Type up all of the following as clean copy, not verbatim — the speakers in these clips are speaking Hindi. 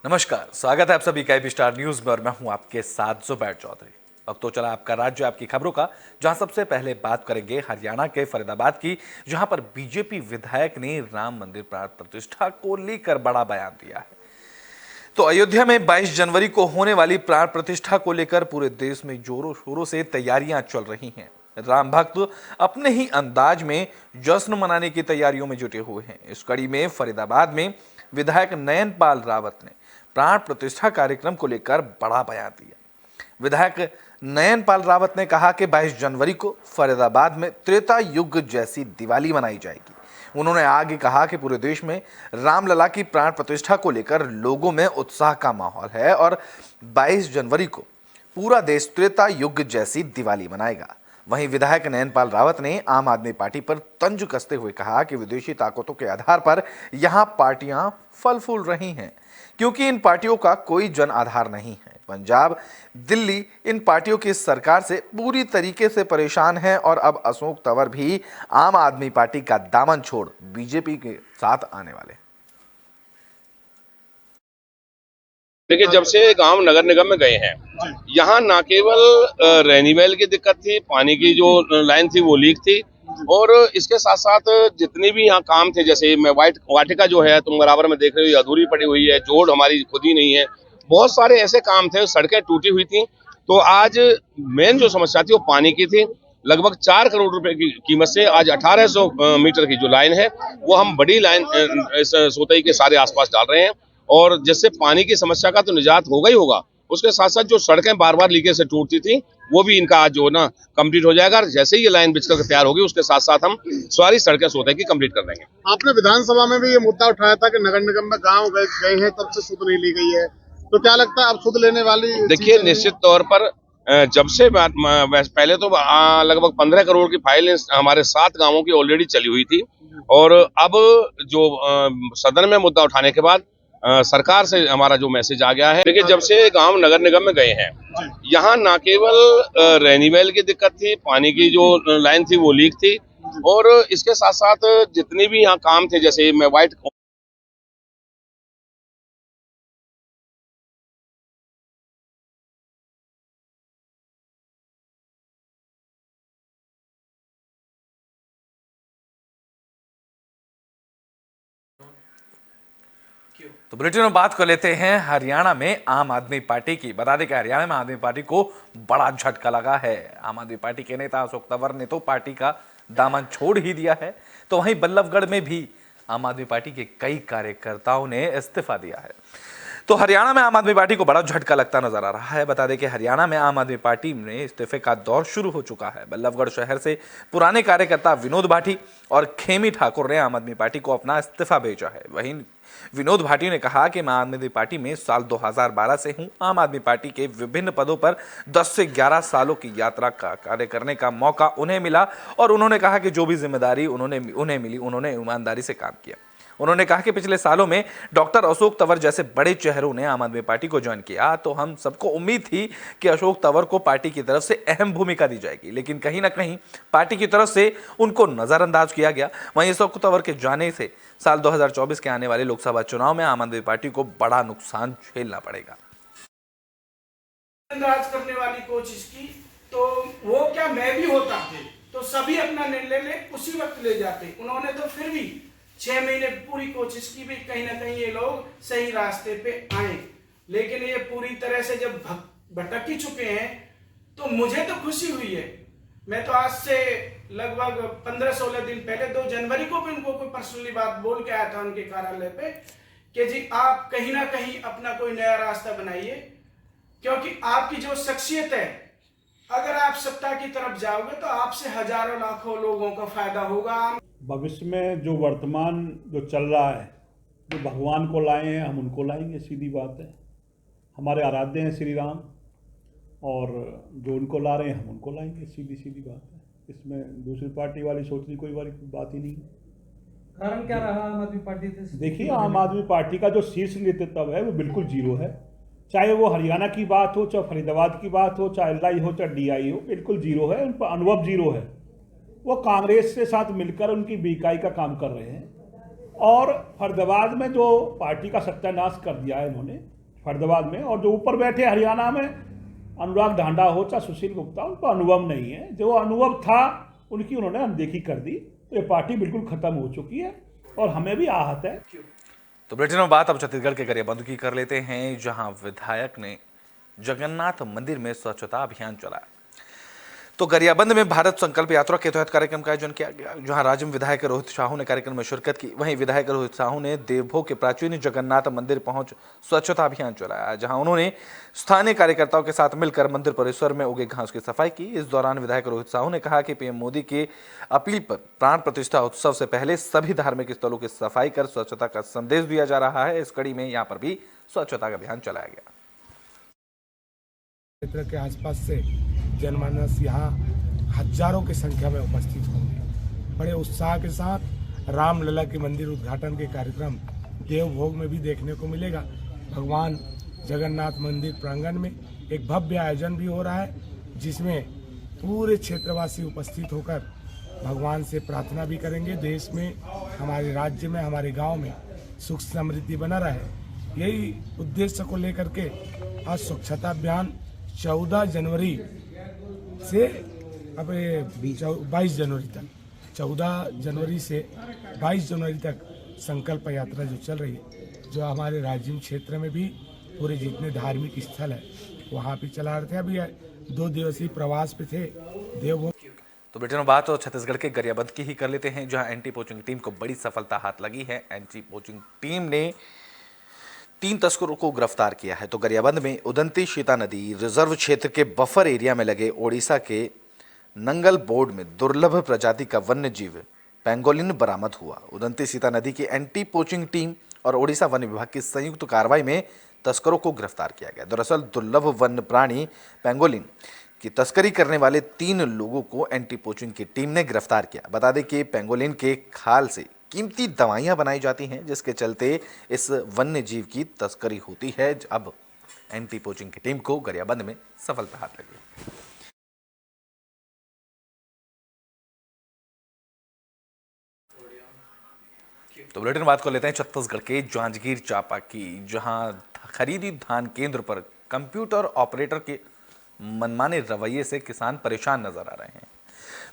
नमस्कार, स्वागत है आप सभी का एबी स्टार न्यूज में और मैं हूं आपके साथ जुबैर चौधरी। अब तो चला आपका राज्य आपकी खबरों का, जहां सबसे पहले बात करेंगे हरियाणा के फरीदाबाद की, जहां पर बीजेपी विधायक ने राम मंदिर प्राण प्रतिष्ठा को लेकर बड़ा बयान दिया है। तो अयोध्या में 22 जनवरी को होने वाली प्राण प्रतिष्ठा को लेकर पूरे देश में जोरों शोरों से तैयारियां चल रही हैं। राम भक्त अपने ही अंदाज में जश्न मनाने की तैयारियों में जुटे हुए हैं। इस कड़ी में फरीदाबाद में विधायक नयन पाल रावत ने प्राण प्रतिष्ठा कार्यक्रम को लेकर बड़ा बयान दिया। विधायक नयन पाल रावत ने कहा कि 22 जनवरी को फरीदाबाद में त्रेता युग जैसी दिवाली मनाई जाएगी। उन्होंने आगे कहा कि पूरे देश में रामलला की प्राण प्रतिष्ठा को लेकर लोगों में उत्साह का माहौल है और 22 जनवरी को पूरा देश त्रेता युग जैसी दिवाली मनाएगा। वहीं विधायक नयन पाल रावत ने आम आदमी पार्टी पर तंज कसते हुए कहा कि विदेशी ताकतों के आधार पर यहां पार्टियां फल फूल रही हैं, क्योंकि इन पार्टियों का कोई जन आधार नहीं है। पंजाब, दिल्ली इन पार्टियों की सरकार से पूरी तरीके से परेशान है और अब अशोक तंवर भी आम आदमी पार्टी का दामन छोड़ बीजेपी के साथ आने वाले हैं। देखिए, जब से गांव नगर निगम में गए हैं, यहाँ ना केवल रेनीवेल की दिक्कत थी, पानी की जो लाइन थी वो लीक थी, और इसके साथ साथ जितने भी यहाँ काम थे, जैसे मैं वाटिका जो है तुम बराबर में देख रहे हो, ये अधूरी पड़ी हुई है, जोड़ हमारी खुद ही नहीं है, बहुत सारे ऐसे काम थे, सड़कें टूटी हुई थी। तो आज मेन जो समस्या थी वो पानी की थी। लगभग 4 करोड़ रुपए की कीमत से आज 1800 मीटर की जो लाइन है वो हम बड़ी लाइन इस सोतई के सारे आसपास डाल रहे हैं, और जिससे पानी की समस्या का तो निजात होगा ही होगा, उसके साथ साथ जो सड़कें बार बार लीकेज से टूटती थी वो भी इनका आज जो ना कंप्लीट हो जाएगा। जैसे ही ये लाइन बिछकर तैयार होगी उसके साथ साथ हम सारी सड़कें सोते की कंप्लीट कर देंगे। आपने विधानसभा में भी ये मुद्दा उठाया था कि नगर निगम में गांव गए हैं तब से सुध नहीं ली गई है, तो क्या लगता है अब सुध लेने वाली? देखिए, निश्चित तौर पर जब से पहले तो लगभग 15 करोड़ की फाइल हमारे 7 गांवों की ऑलरेडी चली हुई थी, और अब जो सदन में मुद्दा उठाने के बाद सरकार से हमारा जो मैसेज आ गया है। देखिए, जब से गांव नगर निगम में गए हैं, यहाँ ना केवल रेनीवेल की दिक्कत थी, पानी की जो लाइन थी वो लीक थी, और इसके साथ साथ जितने भी यहाँ काम थे, जैसे मैं तो बुलेटिन में बात कर लेते हैं हरियाणा में आम आदमी पार्टी की। बता दें कि हरियाणा में आम आदमी पार्टी को बड़ा झटका लगा है। आम आदमी पार्टी के नेता अशोक तंवर ने तो पार्टी का दामन छोड़ ही दिया है, तो वहीं बल्लभगढ़ में भी आम आदमी पार्टी के कई कार्यकर्ताओं ने इस्तीफा दिया है। तो हरियाणा में आम आदमी पार्टी को बड़ा झटका लगता नजर आ रहा है। बता दें कि हरियाणा में आम आदमी पार्टी में इस्तीफे का दौर शुरू हो चुका है। बल्लभगढ़ शहर से पुराने कार्यकर्ता विनोद भाटी और खेमी ठाकुर ने आम आदमी पार्टी को अपना इस्तीफा भेजा है। वहीं विनोद भाटी ने कहा कि मैं आम आदमी पार्टी में साल 2012 से हूं। आम आदमी पार्टी के विभिन्न पदों पर 10 से 11 सालों की यात्रा का कार्य करने का मौका उन्हें मिला, और उन्होंने कहा कि जो भी जिम्मेदारी उन्हें मिली उन्होंने ईमानदारी से काम किया। उन्होंने कहा कि पिछले सालों में डॉक्टर अशोक तंवर जैसे बड़े चेहरों ने आम आदमी पार्टी को ज्वाइन किया, तो हम सबको उम्मीद थी कि अशोक तंवर को पार्टी की तरफ से अहम भूमिका दी जाएगी, लेकिन कहीं ना कहीं पार्टी की तरफ से उनको नजरअंदाज किया गया। वहीं अशोक तंवर के जाने से साल 2024 के आने वाले लोकसभा चुनाव में आम आदमी पार्टी को बड़ा नुकसान झेलना पड़ेगा। नजरअंदाज करने वाली कोशिश की तो वो क्या मैं भी होता तो सभी अपना निर्णय उसी वक्त ले जाते। उन्होंने तो फिर भी 6 महीने पूरी कोशिश की भी कहीं ना कहीं ये लोग सही रास्ते पे आए, लेकिन ये पूरी तरह से जब भटक ही चुके हैं तो मुझे तो खुशी हुई है। मैं तो आज से लगभग 15-16 दिन पहले 2 जनवरी को भी उनको कोई पर्सनली बात बोल के आया था उनके कार्यालय पे कि जी आप कहीं ना कहीं अपना कोई नया रास्ता बनाइए, क्योंकि आपकी जो शख्सियत है, अगर आप सत्ता की तरफ जाओगे तो आपसे हजारों लाखों लोगों का फायदा होगा। भविष्य में जो वर्तमान जो चल रहा है, जो भगवान को लाए हैं हम उनको लाएंगे, सीधी बात है। हमारे आराध्य हैं श्री राम, और जो उनको ला रहे हैं हम उनको लाएंगे, सीधी सीधी बात है। इसमें दूसरी पार्टी वाली सोचने कोई बात ही नहीं है। कारण क्या रहा आम आदमी पार्टी से? देखिए, आम आदमी पार्टी का जो शीर्ष नेतृत्व है वो बिल्कुल जीरो है। चाहे वो हरियाणा की बात हो, चाहे फरीदाबाद की बात हो, चाहे एलआई हो, चाहे डीआई हो, बिल्कुल जीरो है। उन पर अनुभव जीरो है। वो कांग्रेस के साथ मिलकर उनकी बेइकाई का काम कर रहे हैं, और फरीदाबाद में जो पार्टी का सत्यानाश कर दिया है इन्होंने, फरीदाबाद में, और जो ऊपर बैठे हरियाणा में अनुराग ढांडा हो चाहे सुशील गुप्ता, उनको अनुभव नहीं है। जो अनुभव था उनकी उन्होंने अनदेखी कर दी। तो ये पार्टी बिल्कुल खत्म हो चुकी है और हमें भी आहत है। तो बुलेटिन में बात अब छत्तीसगढ़ के गरियाबंद की कर लेते हैं, जहां विधायक ने जगन्नाथ मंदिर में स्वच्छता अभियान चलाया। तो गरियाबंद में भारत संकल्प यात्रा के तहत कार्यक्रम का आयोजन किया गया, जहां राज्य विधायक रोहित साहू ने कार्यक्रम में शिरकत की। वहीं विधायक रोहित साहू ने देवभोग के प्राचीन जगन्नाथ मंदिर पहुंच स्वच्छता अभियान चलाया, जहां उन्होंने स्थानीय कार्यकर्ताओं के साथ मिलकर मंदिर परिसर में उगे घास की सफाई की। इस दौरान विधायक रोहित साहू ने कहा कि पीएम मोदी के अपील पर प्राण प्रतिष्ठा उत्सव से पहले सभी धार्मिक स्थलों की सफाई कर स्वच्छता का संदेश दिया जा रहा है। इस कड़ी में यहाँ पर भी स्वच्छता का अभियान चलाया गया। क्षेत्र के आसपास से जनमानस यहाँ हजारों की संख्या में उपस्थित होंगे। बड़े उत्साह के साथ रामलला के मंदिर उद्घाटन के कार्यक्रम देवभोग में भी देखने को मिलेगा। भगवान जगन्नाथ मंदिर प्रांगण में एक भव्य आयोजन भी हो रहा है, जिसमें पूरे क्षेत्रवासी उपस्थित होकर भगवान से प्रार्थना भी करेंगे, देश में, हमारे राज्य में, हमारे गांव में सुख समृद्धि बना रहे। यही उद्देश्य को लेकर के आज स्वच्छता अभियान 14 जनवरी से अब 22 जनवरी तक 14 जनवरी से 22 जनवरी तक संकल्प यात्रा जो चल रही है, जो हमारे राजनीतिक क्षेत्र में भी पूरे जितने धार्मिक स्थल है वहाँ पे चला रहे थे। अभी 2 दिवसीय प्रवास पे थे देवभोग। तो बेटे बात तो छत्तीसगढ़ के गरियाबंद की ही कर लेते हैं, जहां एंटी पोचिंग टीम को बड़ी सफलता हाथ लगी है। एंटी पोचिंग टीम ने 3 तस्करों को गिरफ्तार किया है। तो गरियाबंद में उदंती सीता नदी रिजर्व क्षेत्र के बफर एरिया में लगे ओडिशा के नंगल बोर्ड में दुर्लभ प्रजाति का वन्य जीव पेंगोलिन बरामद हुआ। उदंती सीता नदी की एंटी पोचिंग टीम और ओडिशा वन विभाग की संयुक्त कार्रवाई में तस्करों को गिरफ्तार किया गया। दरअसल दुर्लभ वन्य प्राणी पेंगोलिन की तस्करी करने वाले 3 लोगों को एंटी पोचिंग की टीम ने गिरफ्तार किया। बता दें कि पेंगोलिन के खाल से कीमती दवाइयां बनाई जाती हैं, जिसके चलते इस वन्य जीव की तस्करी होती है। अब एंटी पोचिंग की टीम को गरियाबंद में सफलता हाथ लगी। तो बुलेटिन बात कर लेते हैं छत्तीसगढ़ के जांजगीर चांपा की, जहां खरीदी धान केंद्र पर कंप्यूटर ऑपरेटर के मनमाने रवैये से किसान परेशान नजर आ रहे हैं।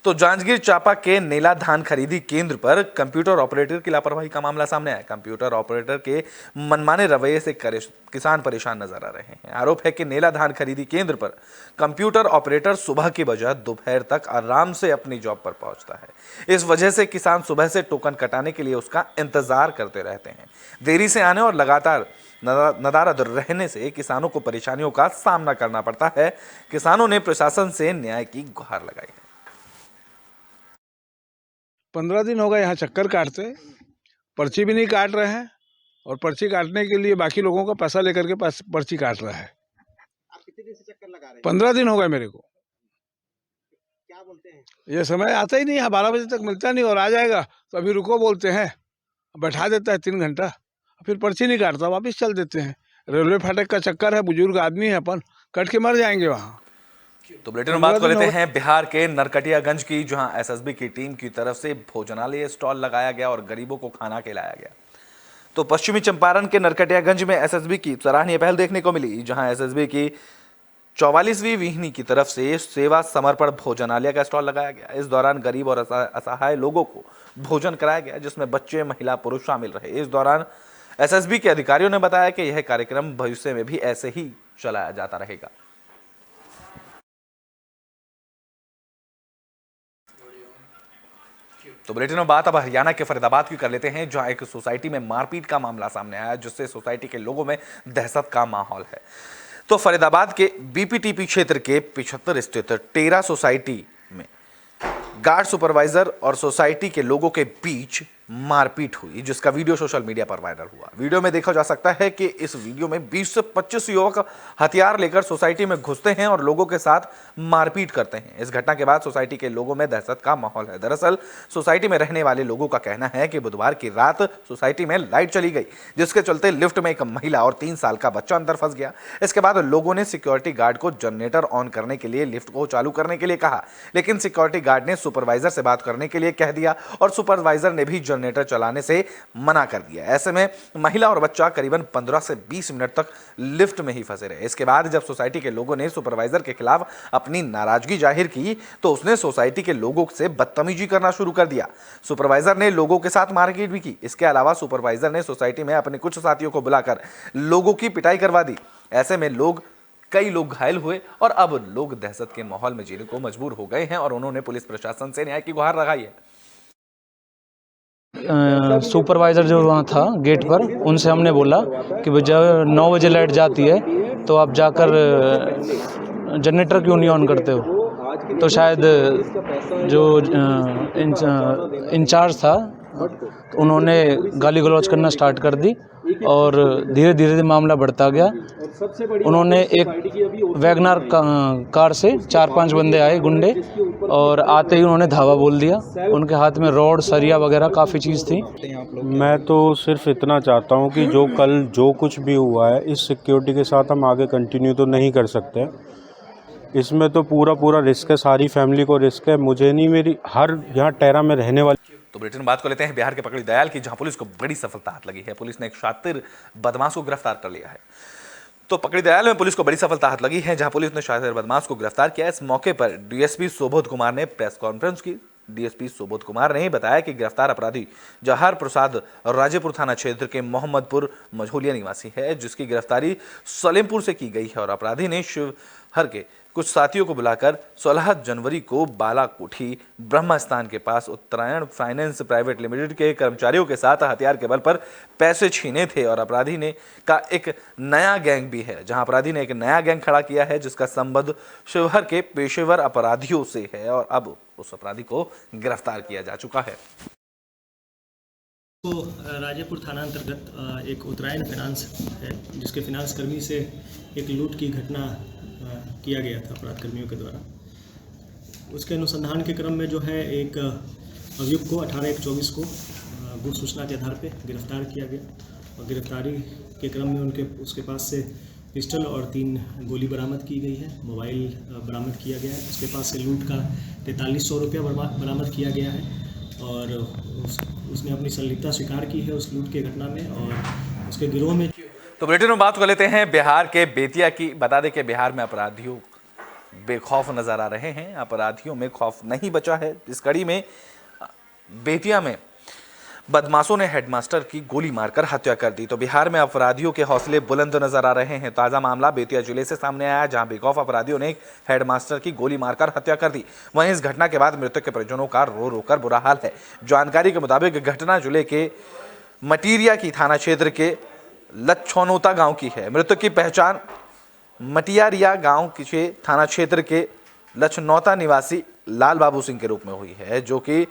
तो जांजगीर चांपा के नेला धान खरीदी केंद्र पर कंप्यूटर ऑपरेटर की लापरवाही का मामला सामने आया। कंप्यूटर ऑपरेटर के मनमाने रवैये से किसान परेशान नजर आ रहे हैं। आरोप है कि नेला धान खरीदी केंद्र पर कंप्यूटर ऑपरेटर सुबह की बजाय दोपहर तक आराम से अपनी जॉब पर पहुंचता है। इस वजह से किसान सुबह से टोकन कटाने के लिए उसका इंतजार करते रहते हैं। देरी से आने और लगातार नदारद रहने से किसानों को परेशानियों का सामना करना पड़ता है। किसानों ने प्रशासन से न्याय की गुहार लगाई है। 15 दिन हो गए यहाँ चक्कर काटते, पर्ची भी नहीं काट रहे हैं और पर्ची काटने के लिए बाकी लोगों का पैसा लेकर के पर्ची काट रहा है। आप कितने दिन से चक्कर लगा रहे हैं? 15 दिन हो गए मेरे को। क्या बोलते हैं? ये समय आता ही नहीं है, 12 बजे तक मिलता नहीं और आ जाएगा तो अभी रुको बोलते हैं, बैठा देता है 3 घंटा, फिर पर्ची नहीं काटता, वापस चल देते हैं। रेलवे फाटक का चक्कर है, बुजुर्ग आदमी है, अपन कट के मर जाएंगे वहाँ। तो बुलेटिन में बात कर लेते हैं बिहार के नरकटियागंज की, जहां एसएसबी की टीम की तरफ से भोजनालय स्टॉल लगाया गया और गरीबों को खाना खिलाया गया। तो पश्चिमी चंपारण के नरकटियागंज में एसएसबी की सराहनीय पहल देखने को मिली, जहां एसएसबी की 44वीं विहनी की तरफ से सेवा समर्पण भोजनालय का स्टॉल लगाया गया। इस दौरान गरीब और असहाय लोगों को भोजन कराया गया, जिसमें बच्चे, महिला, पुरुष शामिल रहे। इस दौरान एसएसबी के अधिकारियों ने बताया कि यह कार्यक्रम भविष्य में भी ऐसे ही चलाया जाता रहेगा। तो बुलेटिन में बात अब हरियाणा के फरीदाबाद की कर लेते हैं, जहां एक सोसाइटी में मारपीट का मामला सामने आया, जिससे सोसाइटी के लोगों में दहशत का माहौल है। तो फरीदाबाद के बीपीटीपी क्षेत्र के 75 स्थित टेरा सोसाइटी में गार्ड सुपरवाइजर और सोसाइटी के लोगों के बीच मारपीट हुई, जिसका वीडियो सोशल मीडिया पर वायरल हुआ। वीडियो में देखा जा सकता है कि इस वीडियो में 20 से 25 युवक हथियार लेकर सोसाइटी में घुसते हैं और लोगों के साथ मारपीट करते हैं। इस घटना के बाद सोसाइटी के लोगों में दहशत का माहौल है। दरअसल सोसाइटी में रहने वाले लोगों का कहना है कि बुधवार की रात सोसाइटी में लाइट चली गई, जिसके चलते लिफ्ट में एक महिला और 3 साल का बच्चा अंदर फंस गया। इसके बाद लोगों ने सिक्योरिटी गार्ड को जनरेटर ऑन करने के लिए लिफ्ट को चालू करने के लिए कहा, लेकिन सिक्योरिटी गार्ड ने सुपरवाइजर से बात करने के लिए कह दिया और सुपरवाइजर ने भी जनरेटर चलाने से मना कर दिया। ऐसे में महिला और बच्चा करीबन 15 से 20 मिनट तक लिफ्ट में ही फंसे रहे। इसके बाद जब सोसाइटी के लोगों ने सुपरवाइजर के खिलाफ अपनी नाराजगी जाहिर की तो उसने सोसाइटी के लोगों से बदतमीजी करना शुरू कर दिया। सुपरवाइजर ने लोगों के साथ मारपीट भी की। इसके अलावा सुपरवाइजर ने सोसाइटी में अपने कुछ साथियों को बुलाकर लोगों की पिटाई करवा दी। ऐसे में कई लोग घायल हुए और अब लोग दहशत के माहौल में जीने को मजबूर हो गए हैं और उन्होंने पुलिस प्रशासन से न्याय की गुहार लगाई है। सुपरवाइज़र जो वहाँ था गेट पर, उनसे हमने बोला कि जब 9 बजे लाइट जाती है तो आप जाकर जनरेटर क्यों नहीं ऑन करते हो। तो शायद जो इंचार्ज था उन्होंने गाली गलौज करना स्टार्ट कर दी और धीरे धीरे मामला बढ़ता गया। उन्होंने एक वैगनार कार से 4-5 बंदे आए गुंडे और आते ही उन्होंने धावा बोल दिया। उनके हाथ में रॉड सरिया वगैरह काफ़ी चीज़ थी। मैं तो सिर्फ इतना चाहता हूं कि जो कल जो कुछ भी हुआ है इस सिक्योरिटी के साथ हम आगे कंटिन्यू तो नहीं कर सकते। इसमें तो पूरा रिस्क है, सारी फैमिली को रिस्क है, मुझे नहीं, मेरी हर यहाँ टेरा में रहने वाली। तो बुलेटिन में बात कर लेते हैं बिहार के पकड़ी दयाल की, जहां पुलिस को बड़ी सफलता हाथ लगी है। पुलिस ने एक शातिर बदमाश को गिरफ्तार कर लिया है। तो पकड़ी दयाल में पुलिस को बड़ी सफलता हाथ लगी है, जहां पुलिस ने शातिर बदमाश को गिरफ्तार किया। इस मौके पर डीएसपी सुबोध कुमार ने प्रेस कॉन्फ्रेंस की। डीएसपी सुबोध कुमार ने बताया कि गिरफ्तार अपराधी जहार प्रसाद राजेपुर थाना क्षेत्र के मोहम्मदपुर मझोलिया निवासी है, जिसकी गिरफ्तारी सलेमपुर से की गई है और अपराधी ने शिवहर के कुछ साथियों को बुलाकर 16 जनवरी को बालाकोठी ब्रह्मा स्थान के पास उत्तरायण फाइनेंस प्राइवेट लिमिटेड के कर्मचारियों के साथ हथियार के बल पर पैसे छीने थे। और अपराधी ने का एक नया गैंग भी है, जहां अपराधी ने एक नया गैंग खड़ा किया है जिसका संबंध शिवहर के पेशेवर अपराधियों से है और अब उस अपराधी को गिरफ्तार किया जा चुका है। तो राजेपुर थाना अंतर्गत एक उत्तरायण फाइनेंस है, जिसके फाइनेंस कर्मी से एक लूट की घटना किया गया था अपराध कर्मियों के द्वारा। उसके अनुसंधान के क्रम में जो है एक अभियुक्त को 18/1/24 को गुप्त सूचना के आधार पर गिरफ्तार किया गया और गिरफ्तारी के क्रम में उसके पास से पिस्टल और 3 गोली बरामद की गई है। मोबाइल बरामद किया गया है। उसके पास से लूट का 4300 रुपया बरामद किया गया है और उसने अपनी संलिप्तता स्वीकार की है उस लूट की घटना में और उसके गिरोह में। तो बुलेटिन में बात कर लेते हैं बिहार के बेतिया की। बता दें कि बिहार में अपराधियों बेखौफ नजर आ रहे हैं, अपराधियों में खौफ नहीं बचा है। इस कड़ी में बेतिया में बदमाशों ने हेडमास्टर की गोली मारकर हत्या कर दी। तो बिहार में अपराधियों के हौसले बुलंद नजर आ रहे हैं। ताजा मामला बेतिया जिले से सामने आया, जहां बेखौफ अपराधियों ने एक हेडमास्टर की गोली मारकर हत्या कर दी। वहीं इस घटना के बाद मृतक के परिजनों का रो रो कर बुरा हाल है। जानकारी के मुताबिक घटना जिले के मटिरिया की थाना क्षेत्र के लच्छनौता गांव की है। मृतक की पहचान मटियारिया गांव के थाना क्षेत्र के लच्छनौता निवासी लाल बाबू सिंह के रूप में हुई है, जो कि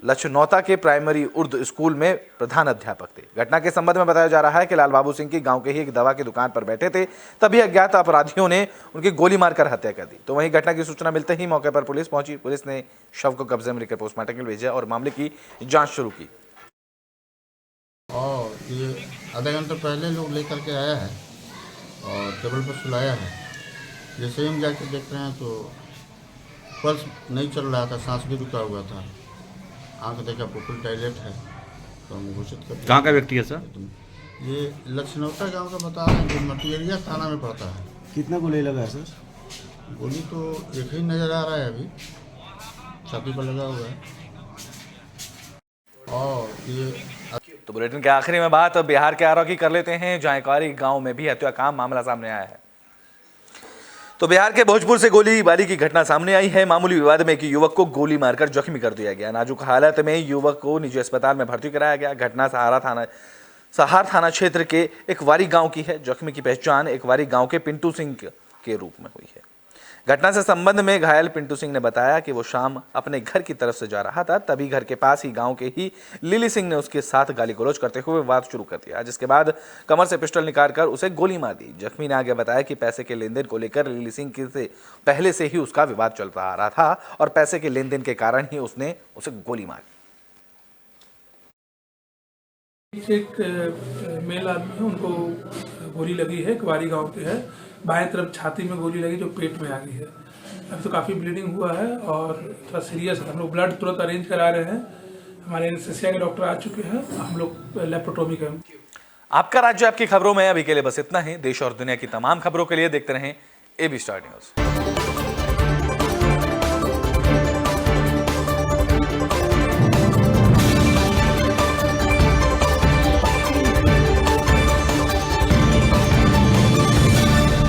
लच्छनौता के प्राइमरी उर्दू स्कूल में प्रधान अध्यापक थे। घटना के संबंध में बताया जा रहा है कि लाल बाबू सिंह की गांव के ही एक दवा की दुकान पर बैठे थे, तभी अज्ञात अपराधियों ने उनकी गोली मारकर हत्या कर दी। तो वहीं घटना की सूचना मिलते ही मौके पर पुलिस पहुंची। पुलिस ने शव को कब्जे में लेकर पोस्टमार्टम के लिए भेजा और मामले की जांच शुरू की। और ये आधा घंटा पहले लोग लेकर के आया है और टेबल पर सुलाया है। जैसे ही हम जाकर देख रहे हैं तो पल्स नहीं चल रहा था, सांस भी रुका हुआ था। आंख देखा पुपिल डायलेट है, तो हम घोषित कर। कहाँ का व्यक्ति है सर? ये लच्छनौता गांव का बता रहे हैं, जो मटियरिया थाना में पड़ता है। कितना गोली लगा है सर? गोली तो एक ही नज़र आ रहा है, अभी छाती पर लगा हुआ है। और ये तो बुलेटिन के आखिरी में बात बिहार के आरा की कर लेते हैं, जहां एकवारी गांव में भी हत्या का मामला सामने आया है। तो बिहार के भोजपुर से गोलीबारी की घटना सामने आई है। मामूली विवाद में एक युवक को गोली मारकर जख्मी कर दिया गया। नाजुक हालत में युवक को निजी अस्पताल में भर्ती कराया गया। घटना सहार थाना क्षेत्र के एकवारी गांव की है। जख्मी की पहचान एकवारी गांव के पिंटू सिंह के रूप में हुई है। घटना से संबंध में घायल पिंटू सिंह ने बताया कि वो शाम अपने घर की तरफ से जा रहा था, तभी घर के पास ही गांव के ही लिली सिंह ने उसके साथ गाली गलौज करते हुए विवाद शुरू कर दिया, जिसके बाद कमर से पिस्टल निकालकर उसे गोली मार दी। जख्मी ने आगे बताया कि पैसे के लेन देन को लेकर लिली सिंह से पहले से ही उसका विवाद चल रहा था और पैसे के लेन देन के कारण ही उसने उसे गोली मारी। एक मेल आदमी है, उनको गोली लगी है, कुवारी गांव के है। बाएं तरफ छाती में गोली लगी जो पेट में आ गई है। अब तो काफ़ी ब्लीडिंग हुआ है और थोड़ा सीरियस है। हम लोग ब्लड तुरंत अरेंज करा रहे हैं। हमारे एनेस्थीसिया के डॉक्टर आ चुके हैं, हम लोग लेप्रोटोमी का। आपका राज्य आपकी खबरों में अभी के लिए बस इतना ही। देश और दुनिया की तमाम खबरों के लिए देखते रहें AB स्टार न्यूज।